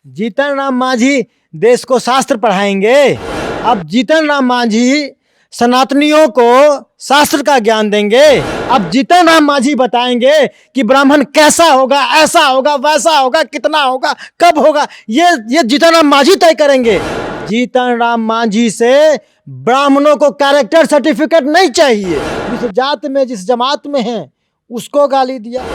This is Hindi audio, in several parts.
जीतन राम मांझी देश को शास्त्र पढ़ाएंगे। अब जीतन राम मांझी सनातनियों को शास्त्र का ज्ञान देंगे। अब जीतन राम मांझी बताएंगे कि ब्राह्मण कैसा होगा, ऐसा होगा, वैसा होगा, कितना होगा, कब होगा, ये जीतन राम मांझी तय करेंगे। जीतन राम मांझी से ब्राह्मणों को कैरेक्टर सर्टिफिकेट नहीं चाहिए। जिस जात में, जिस जमात में है उसको गाली दिया।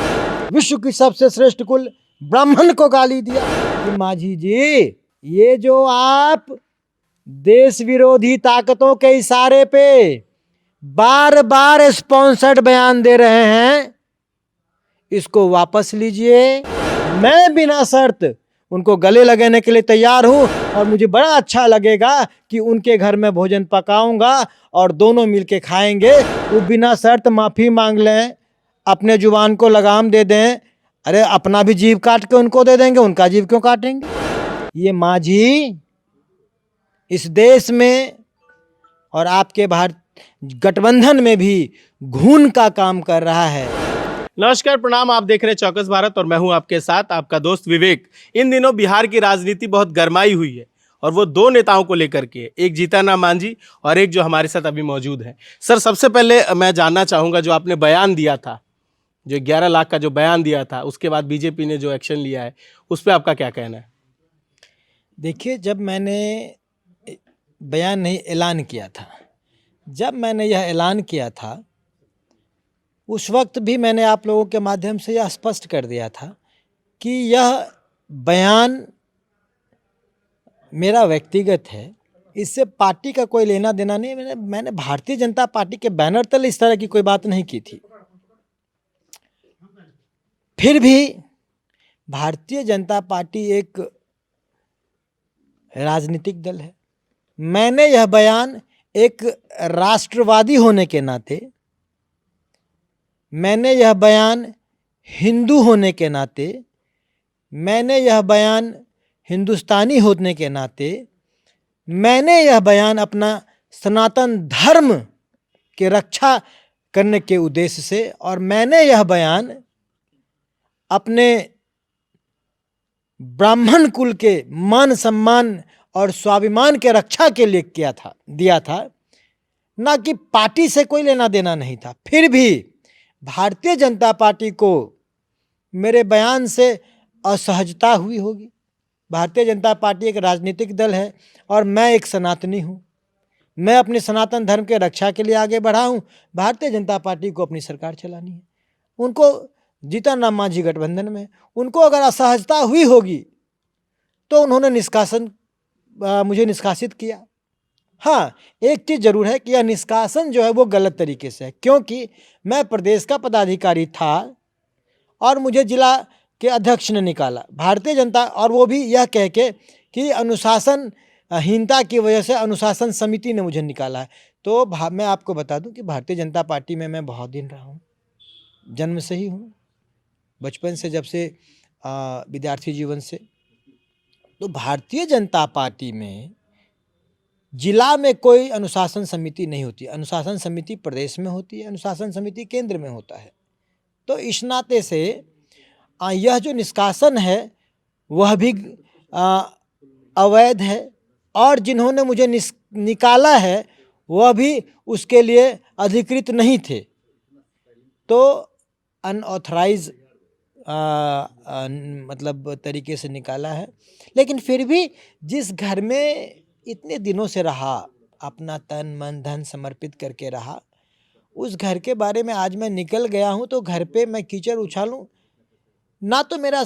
विश्व की सबसे श्रेष्ठ कुल ब्राह्मण को गाली दिया कि मांझी जी, ये जो आप देश विरोधी ताकतों के इशारे पे बार बार स्पॉन्सर्ड बयान दे रहे हैं, इसको वापस लीजिए। मैं बिना शर्त उनको गले लगाने के लिए तैयार हूं और मुझे बड़ा अच्छा लगेगा कि उनके घर में भोजन पकाऊंगा और दोनों मिलके खाएंगे। वो बिना शर्त माफी मांग लें, अपने जुबान को लगाम दे दें। अरे अपना भी जीभ काट के उनको दे देंगे, उनका जीभ क्यों काटेंगे? ये मांझी इस देश में और आपके भारत गठबंधन में भी घून का काम कर रहा है। नमस्कार, प्रणाम। आप देख रहे हैं चौकस भारत और मैं हूं आपके साथ आपका दोस्त विवेक। इन दिनों बिहार की राजनीति बहुत गरमाई हुई है और वो दो नेताओं को लेकर के, एक जीतन राम मांझी और एक जो हमारे साथ अभी मौजूद है। सर, सबसे पहले मैं जानना चाहूँगा, जो आपने बयान दिया था, जो 11 लाख का जो बयान दिया था, उसके बाद बीजेपी ने जो एक्शन लिया है, उस पर आपका क्या कहना है? देखिए, जब मैंने बयान नहीं ऐलान किया था, जब मैंने यह ऐलान किया था उस वक्त भी मैंने आप लोगों के माध्यम से यह स्पष्ट कर दिया था कि यह बयान मेरा व्यक्तिगत है, इससे पार्टी का कोई लेना देना नहीं। मैंने भारतीय जनता पार्टी के बैनर तले इस तरह की कोई बात नहीं की थी। फिर भी भारतीय जनता पार्टी एक राजनीतिक दल है। मैंने यह बयान एक राष्ट्रवादी होने के नाते, मैंने यह बयान हिंदू होने के नाते, मैंने यह बयान हिंदुस्तानी होने के नाते, मैंने यह बयान अपना सनातन धर्म के रक्षा करने के उद्देश्य से, और मैंने यह बयान अपने ब्राह्मण कुल के मान सम्मान और स्वाभिमान के रक्षा के लिए दिया था, ना कि पार्टी से कोई लेना देना नहीं था। फिर भी भारतीय जनता पार्टी को मेरे बयान से असहजता हुई होगी। भारतीय जनता पार्टी एक राजनीतिक दल है और मैं एक सनातनी हूँ। मैं अपने सनातन धर्म के रक्षा के लिए आगे बढ़ा हूँ। भारतीय जनता पार्टी को अपनी सरकार चलानी है। उनको जीतन राम मांझी गठबंधन में, उनको अगर असहजता हुई होगी तो उन्होंने मुझे निष्कासित किया। हाँ, एक चीज़ जरूर है कि यह निष्कासन जो है वो गलत तरीके से है, क्योंकि मैं प्रदेश का पदाधिकारी था और मुझे जिला के अध्यक्ष ने निकाला भारतीय जनता, और वो भी यह कह के कि अनुशासनहीनता की वजह से अनुशासन समिति ने मुझे निकाला है। तो मैं आपको बता दूं कि भारतीय जनता पार्टी में मैं बहुत दिन रहा हूँ, जन्म से ही हूँ, बचपन से, जब से विद्यार्थी जीवन से। तो भारतीय जनता पार्टी में जिला में कोई अनुशासन समिति नहीं होती। अनुशासन समिति प्रदेश में होती है, अनुशासन समिति केंद्र में होता है। तो इस नाते से यह जो निष्कासन है वह भी अवैध है, और जिन्होंने मुझे निकाला है वह भी उसके लिए अधिकृत नहीं थे। तो अनऑथराइज मतलब तरीके से निकाला है। लेकिन फिर भी जिस घर में इतने दिनों से रहा, अपना तन मन धन समर्पित करके रहा, उस घर के बारे में आज मैं निकल गया हूं तो घर पे मैं कीचड़ उछालूं, ना तो मेरा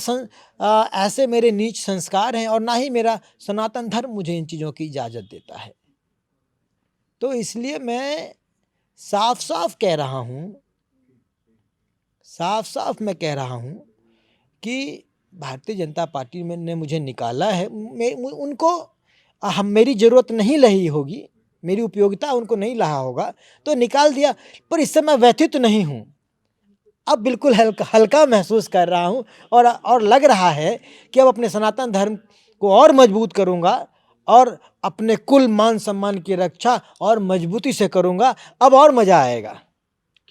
ऐसे मेरे नीच संस्कार हैं और ना ही मेरा सनातन धर्म मुझे इन चीज़ों की इजाज़त देता है। तो इसलिए मैं साफ साफ कह रहा हूं कि भारतीय जनता पार्टी ने मुझे निकाला है। उनको मेरी ज़रूरत नहीं रही होगी, मेरी उपयोगिता उनको नहीं रहा होगा तो निकाल दिया, पर इससे मैं व्यथित नहीं हूँ। अब बिल्कुल हल्का महसूस कर रहा हूँ और लग रहा है कि अब अपने सनातन धर्म को और मजबूत करूँगा और अपने कुल मान सम्मान की रक्षा और मजबूती से करूँगा। अब और मज़ा आएगा।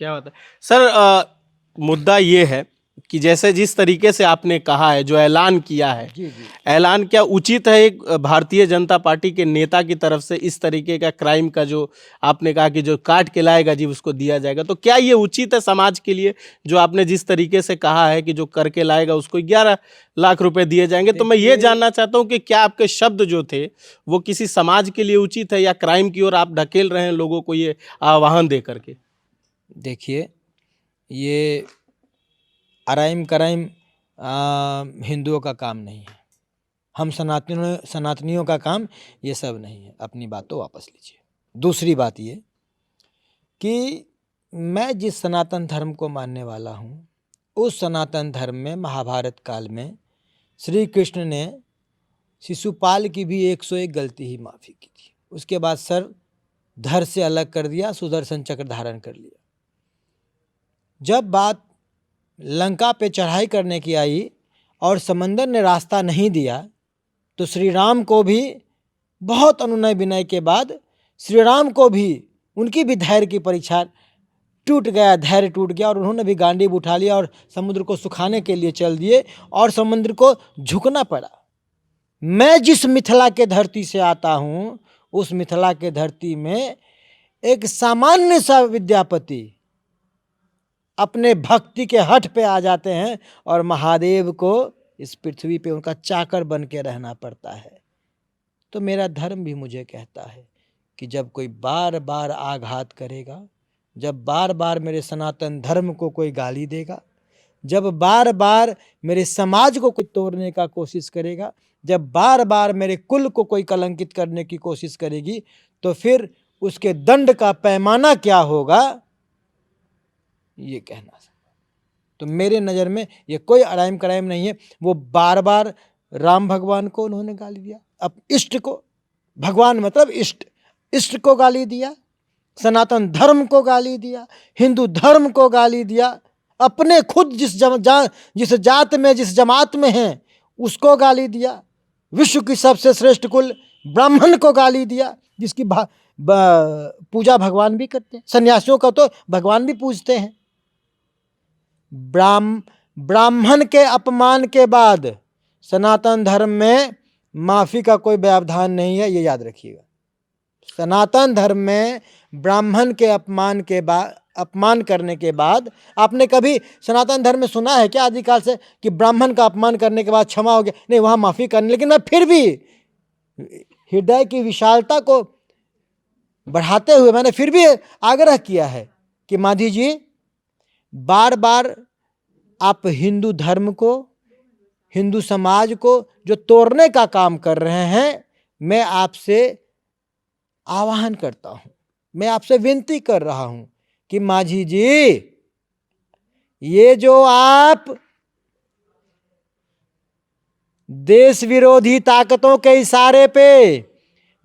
क्या बात है सर। मुद्दा ये है कि जैसे जिस तरीके से आपने कहा है, जो ऐलान किया है, जी जी। ऐलान क्या उचित है एक भारतीय जनता पार्टी के नेता की तरफ से इस तरीके का क्राइम का, जो आपने कहा कि जो काट के लाएगा जी उसको दिया जाएगा, तो क्या ये उचित है समाज के लिए, जो आपने जिस तरीके से कहा है कि जो करके लाएगा उसको 11 लाख रुपए दिए जाएंगे? तो मैं ये देखिए- जानना चाहता हूँ कि क्या आपके शब्द जो थे वो किसी समाज के लिए उचित है, या क्राइम की ओर आप ढकेल रहे हैं लोगों को ये आह्वान दे करके? देखिए, ये अराइम कराइम हिंदुओं का काम नहीं है। हम सनातनियों का काम ये सब नहीं है। अपनी बात तो वापस लीजिए। दूसरी बात ये कि मैं जिस सनातन धर्म को मानने वाला हूँ, उस सनातन धर्म में महाभारत काल में श्री कृष्ण ने शिशुपाल की भी 101 गलती ही माफ़ी की थी। उसके बाद सर धड़ से अलग कर दिया, सुदर्शन चक्र धारण कर लिया। जब बात लंका पे चढ़ाई करने की आई और समंदर ने रास्ता नहीं दिया, तो श्री राम को भी बहुत अनुनय विनय के बाद श्री राम को भी उनकी भी धैर्य की परीक्षा टूट गया, धैर्य टूट गया और उन्होंने भी गांडीव उठा लिया और समुद्र को सुखाने के लिए चल दिए और समुद्र को झुकना पड़ा। मैं जिस मिथिला के धरती से आता हूँ, उस मिथिला के धरती में एक सामान्य सा विद्यापति अपने भक्ति के हठ पे आ जाते हैं और महादेव को इस पृथ्वी पे उनका चाकर बन के रहना पड़ता है। तो मेरा धर्म भी मुझे कहता है कि जब कोई बार बार आघात करेगा, जब बार बार मेरे सनातन धर्म को कोई गाली देगा, जब बार बार मेरे समाज को कोई तोड़ने का कोशिश करेगा, जब बार बार मेरे कुल को कोई कलंकित करने की कोशिश करेगी, तो फिर उसके दंड का पैमाना क्या होगा, ये कहना। तो मेरे नज़र में ये कोई अराइम कराइम नहीं है। वो बार बार राम भगवान को उन्होंने गाली दिया, अब इष्ट को, भगवान मतलब इष्ट, इष्ट को गाली दिया, सनातन धर्म को गाली दिया, हिंदू धर्म को गाली दिया, अपने खुद जिस जात में जिस जमात में हैं उसको गाली दिया, विश्व की सबसे श्रेष्ठ कुल ब्राह्मण को गाली दिया, जिसकी पूजा भगवान भी करते हैं। सन्यासियों का तो भगवान भी पूजते हैं। ब्राह्मण के अपमान के बाद सनातन धर्म में माफ़ी का कोई व्यवधान नहीं है, ये याद रखिएगा। सनातन धर्म में ब्राह्मण के अपमान करने के बाद, आपने कभी सनातन धर्म में सुना है क्या आदिकाल से कि ब्राह्मण का अपमान करने के बाद क्षमा हो गया? नहीं, वहाँ माफ़ी करने। लेकिन मैं फिर भी हृदय की विशालता को बढ़ाते हुए मैंने फिर भी आग्रह किया है कि माधी जी, बार बार आप हिंदू धर्म को, हिंदू समाज को जो तोड़ने का काम कर रहे हैं, मैं आपसे आह्वान करता हूं, मैं आपसे विनती कर रहा हूं कि माझी जी, ये जो आप देश विरोधी ताकतों के इशारे पे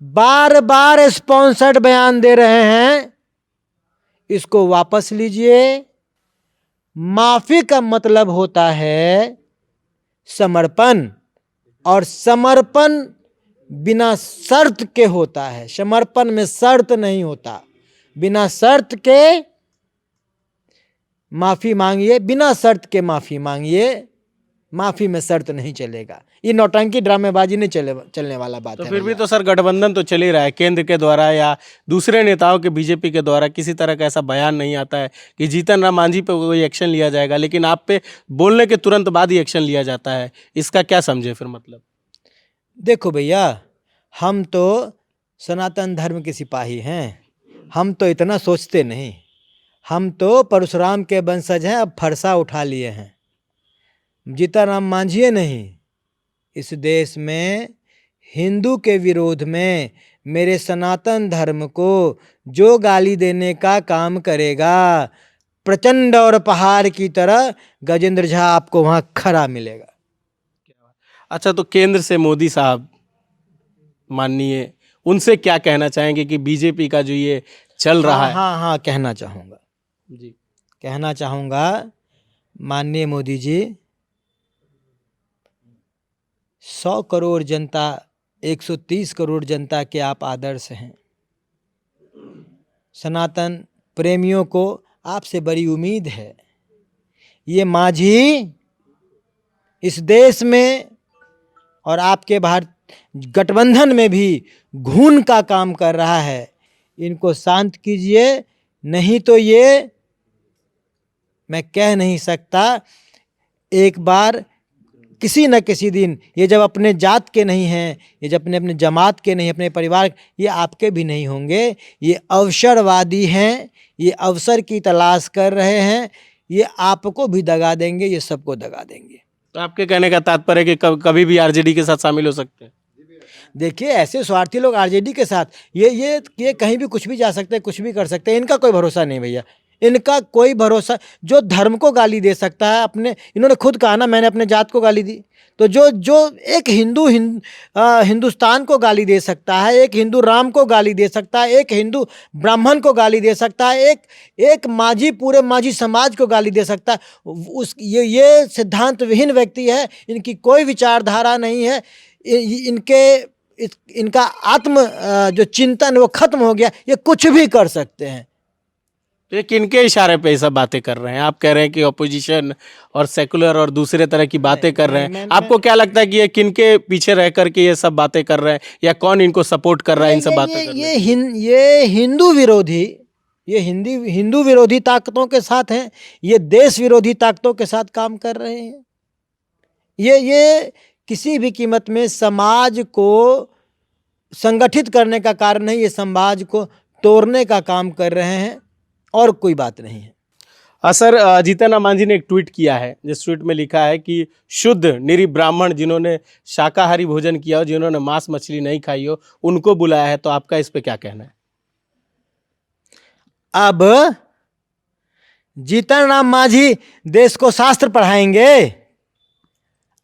बार बार स्पॉन्सर्ड बयान दे रहे हैं, इसको वापस लीजिए। माफी का मतलब होता है समर्पण, और समर्पण बिना शर्त के होता है। समर्पण में शर्त नहीं होता। बिना शर्त के माफी मांगिए, बिना शर्त के माफी मांगिए। माफी में शर्त नहीं चलेगा। ये नौटंकी ड्रामेबाजी नहीं चलने वाला बात तो है। फिर भी तो सर गठबंधन तो चल ही रहा है, केंद्र के द्वारा या दूसरे नेताओं के, बीजेपी के द्वारा किसी तरह का ऐसा बयान नहीं आता है कि जीतन राम मांझी पे कोई एक्शन लिया जाएगा, लेकिन आप पे बोलने के तुरंत बाद ही एक्शन लिया जाता है। इसका क्या समझे फिर मतलब? देखो भैया, हम तो सनातन धर्म के सिपाही हैं, हम तो इतना सोचते नहीं। हम तो परशुराम के वंशज हैं, अब फरसा उठा लिए हैं। जीतन राम मांझी नहीं, इस देश में हिंदू के विरोध में मेरे सनातन धर्म को जो गाली देने का काम करेगा, प्रचंड और पहाड़ की तरह गजेंद्र झा आपको वहां खड़ा मिलेगा। अच्छा, तो केंद्र से मोदी साहब माननीय, उनसे क्या कहना चाहेंगे कि बीजेपी का जो ये चल रहा है? हाँ, कहना चाहूँगा जी, कहना चाहूँगा माननीय मोदी जी, 100 करोड़ जनता, 130 करोड़ जनता के आप आदर्श हैं। सनातन प्रेमियों को आपसे बड़ी उम्मीद है। ये माझी इस देश में और आपके भारत गठबंधन में भी घून का काम कर रहा है। इनको शांत कीजिए, नहीं तो ये मैं कह नहीं सकता, एक बार किसी न किसी दिन ये जब अपने जात के नहीं हैं, ये जब अपने अपने जमात के नहीं, अपने परिवार, ये आपके भी नहीं होंगे। ये अवसरवादी हैं, ये अवसर की तलाश कर रहे हैं, ये आपको भी दगा देंगे, ये सबको दगा देंगे। तो आपके कहने का तात्पर्य है कि कभी भी आरजेडी के साथ शामिल हो सकते हैं? देखिए, ऐसे स्वार्थी लोग आरजेडी के साथ ये कहीं भी कुछ भी जा सकते हैं, कुछ भी कर सकते हैं। इनका कोई भरोसा नहीं भैया, इनका कोई भरोसा। जो धर्म को गाली दे सकता है, अपने, इन्होंने खुद कहा ना, मैंने अपने जात को गाली दी, तो जो एक हिंदुस्तान को गाली दे सकता है, एक हिंदू राम को गाली दे सकता है, एक हिंदू ब्राह्मण को गाली दे सकता है, एक माझी पूरे माझी समाज को गाली दे सकता है, ये सिद्धांत विहीन व्यक्ति है। इनकी कोई विचारधारा नहीं है, इनका आत्म जो चिंतन वो खत्म हो गया। ये कुछ भी कर सकते हैं। तो ये किनके इशारे पे ये सब बातें कर रहे हैं? आप कह रहे हैं कि ऑपोजिशन और सेकुलर और दूसरे तरह की बातें कर रहे हैं। आपको क्या लगता है कि ये किनके पीछे रह करके ये सब बातें कर रहे हैं, या कौन इनको सपोर्ट कर रहा है इन सब बातें करने में? ये हिंदू विरोधी ताकतों के साथ हैं, ये देश विरोधी ताकतों के साथ काम कर रहे हैं। ये किसी भी कीमत में समाज को संगठित करने का कारण नहीं, ये समाज को तोड़ने का काम कर रहे हैं, और कोई बात नहीं है। सर, जीतन राम मांझी ने एक ट्वीट किया है, जिस ट्वीट में लिखा है कि शुद्ध निरीह ब्राह्मण जिन्होंने शाकाहारी भोजन किया हो, जिन्होंने मांस मछली नहीं खाई हो, उनको बुलाया है। तो आपका इस पे क्या कहना है? अब जीतन राम मांझी देश को शास्त्र पढ़ाएंगे?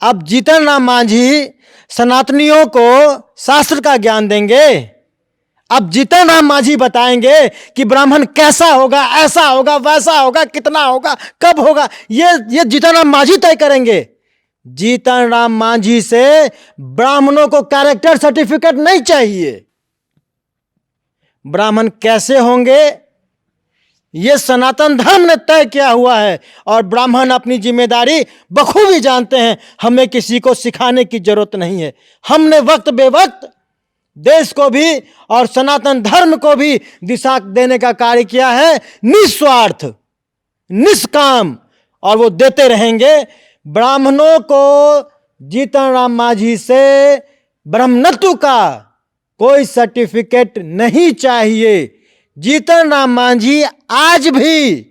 अब जीतन राम मांझी सनातनियों को शास्त्र का ज्ञान देंगे? अब जीतन राम मांझी बताएंगे कि ब्राह्मण कैसा होगा, ऐसा होगा, वैसा होगा, कितना होगा, कब होगा? ये जीतन राम मांझी तय करेंगे। जीतन राम मांझी से ब्राह्मणों को कैरेक्टर सर्टिफिकेट नहीं चाहिए। ब्राह्मण कैसे होंगे ये सनातन धर्म ने तय किया हुआ है, और ब्राह्मण अपनी जिम्मेदारी बखूबी जानते हैं। हमें किसी को सिखाने की जरूरत नहीं है। हमने वक्त बेवक्त देश को भी और सनातन धर्म को भी दिशा देने का कार्य किया है, निस्वार्थ, निष्काम, और वो देते रहेंगे। ब्राह्मणों को जीतन राम मांझी से ब्रह्मणत्व का कोई सर्टिफिकेट नहीं चाहिए। जीतन राम मांझी आज भी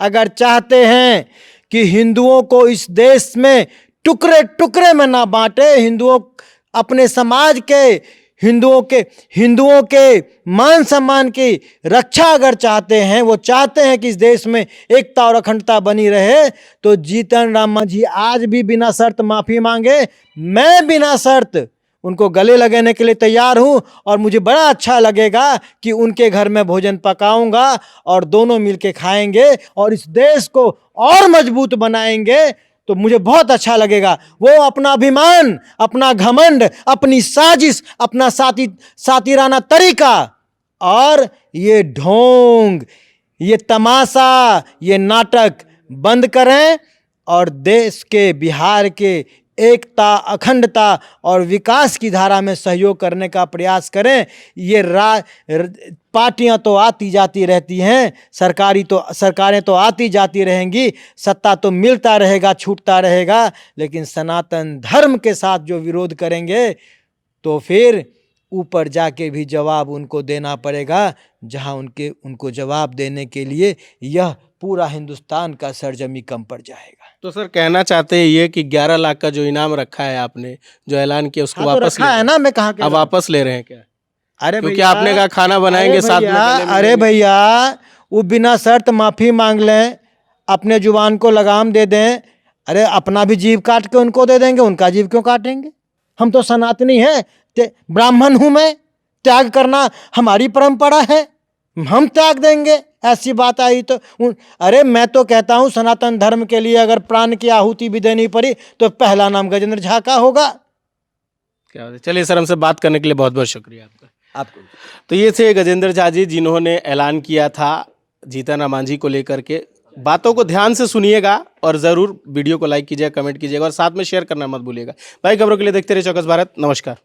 अगर चाहते हैं कि हिंदुओं को इस देश में टुकड़े टुकड़े में ना बांटे, हिंदुओं अपने समाज के हिंदुओं के मान सम्मान की रक्षा अगर चाहते हैं, वो चाहते हैं कि इस देश में एकता और अखंडता बनी रहे, तो जीतन राम मांझी आज भी बिना शर्त माफी मांगे। मैं बिना शर्त उनको गले लगाने के लिए तैयार हूं, और मुझे बड़ा अच्छा लगेगा कि उनके घर में भोजन पकाऊंगा और दोनों मिलके खाएंगे और इस देश को और मजबूत बनाएंगे। तो मुझे बहुत अच्छा लगेगा। वो अपना अभिमान, अपना घमंड, अपनी साजिश, अपना सातिराना तरीका और ये ढोंग, ये तमाशा, ये नाटक बंद करें और देश के, बिहार के एकता, अखंडता और विकास की धारा में सहयोग करने का प्रयास करें। ये पार्टियां तो आती जाती रहती हैं, सरकारें तो आती जाती रहेंगी, सत्ता तो मिलता रहेगा, छूटता रहेगा, लेकिन सनातन धर्म के साथ जो विरोध करेंगे तो फिर ऊपर जाके भी जवाब उनको देना पड़ेगा, जहां उनको जवाब देने के लिए यह पूरा हिंदुस्तान का सरजमी कम पड़ जाएगा। तो सर, कहना चाहते हैं ये कि 11 लाख का जो इनाम रखा है आपने, जो ऐलान किया, उसको तो वापस रखा है ना, मैं कहाँ के अब वापस ले रहे हैं क्या? अरे क्योंकि आपने कहा खाना बनाएंगे साथ में। अरे भैया, वो बिना शर्त माफी मांग लें, अपने जुबान को लगाम दे दें। अरे अपना भी जीव काट के उनको दे देंगे, उनका जीव क्यों काटेंगे? हम तो सनातनी हैं, ब्राह्मण हूं मैं, त्याग करना हमारी परंपरा है, हम त्याग देंगे? ऐसी बात आई तो अरे मैं तो कहता हूं सनातन धर्म के लिए अगर प्राण की आहुति भी देनी पड़ी तो पहला नाम गजेंद्र झा का होगा। क्या बात है। चलिए सर, हमसे बात करने के लिए बहुत बहुत शुक्रिया आपका। आपको तो ये थे गजेंद्र झा जी, जिन्होंने ऐलान किया था जीतन राम मांझी को लेकर के बातों को ध्यान से सुनिएगा और ज़रूर वीडियो को लाइक कीजिएगा, कमेंट कीजिएगा और साथ में शेयर करना मत भूलिएगा। भाई खबरों के लिए देखते रहिए चौकस भारत। नमस्कार।